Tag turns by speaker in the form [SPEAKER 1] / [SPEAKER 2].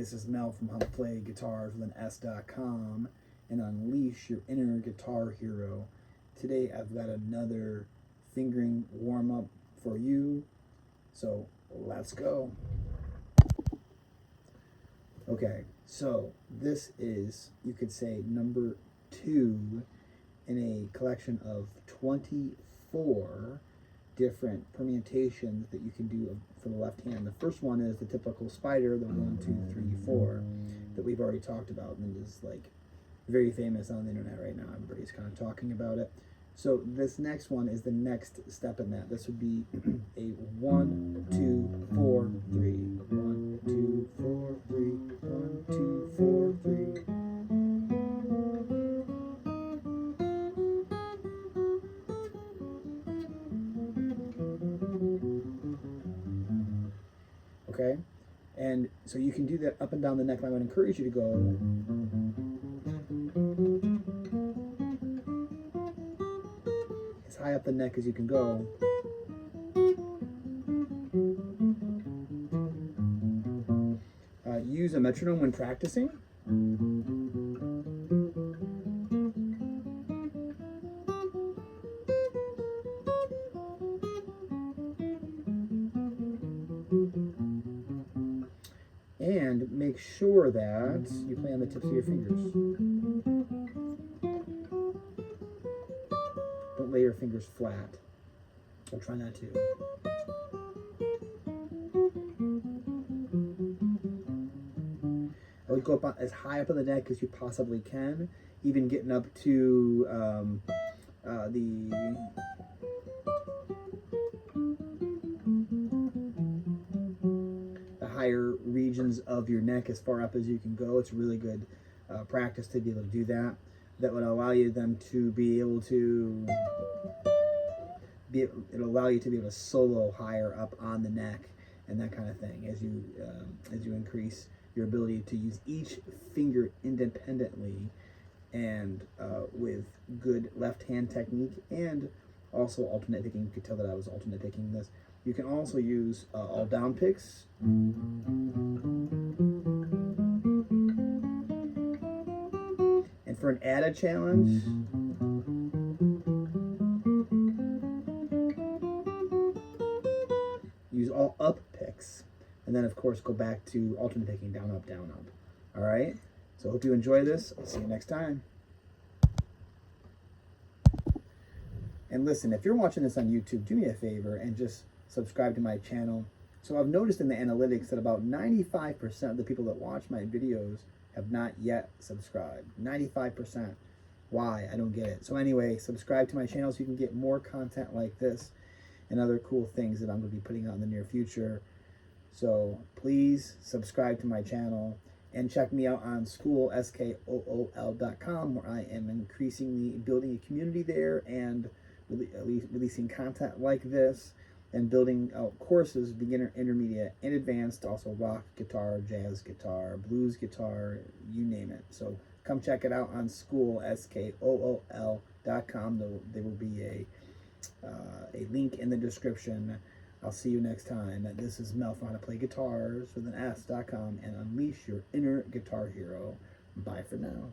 [SPEAKER 1] this is Mel from How to Play Guitars with an S.com and unleash your inner guitar hero. Today I've got another fingering warm-up for you, so let's go. Okay, so this is, you could say, number 2 in a collection of 24 different permutations that you can do for the left hand. The first one is the typical spider, the 1, 2, 3, 4 that we've already talked about, and is like very famous on the internet right now. Everybody's kind of talking about it. So this next one is the next step in that. This would be a 1, 2, 4, 3, 1, 2, 4, 3, 1, 2, 4, 3. Okay, and so you can do that up and down the neck. I would encourage you to go as high up the neck as you can go. Use a metronome when practicing. And make sure that you play on the tips of your fingers. Don't lay your fingers flat. I'll try not to. I would go up as high up on the neck as you possibly can, even getting up to the higher regions of your neck, as far up as you can go. It's really good practice to be able to do that. That would allow you then to be able to it'll allow you to be able to solo higher up on the neck and that kind of thing as you increase your ability to use each finger independently and with good left hand technique, and also alternate picking. You could tell that I was alternate picking this. You can also use all down picks. And for an added challenge, use all up picks. And then, of course, go back to alternate picking, down, up, down, up. All right? So I hope you enjoy this. I'll see you next time. And listen, if you're watching this on YouTube, do me a favor and just subscribe to my channel. So I've noticed in the analytics that about 95% of the people that watch my videos have not yet subscribed. 95%. Why? I don't get it. So anyway, subscribe to my channel so you can get more content like this and other cool things that I'm going to be putting out in the near future. So please subscribe to my channel and check me out on school, SKOOL.com, where I am increasingly building a community there and releasing content like this, and building out courses, beginner, intermediate, and advanced, also rock guitar, jazz guitar, blues guitar, you name it. So come check it out on school, SKOOL.com. There will be a link in the description. I'll see you next time. This is Mel from How to Play Guitars with an S.com and unleash your inner guitar hero. Bye for now.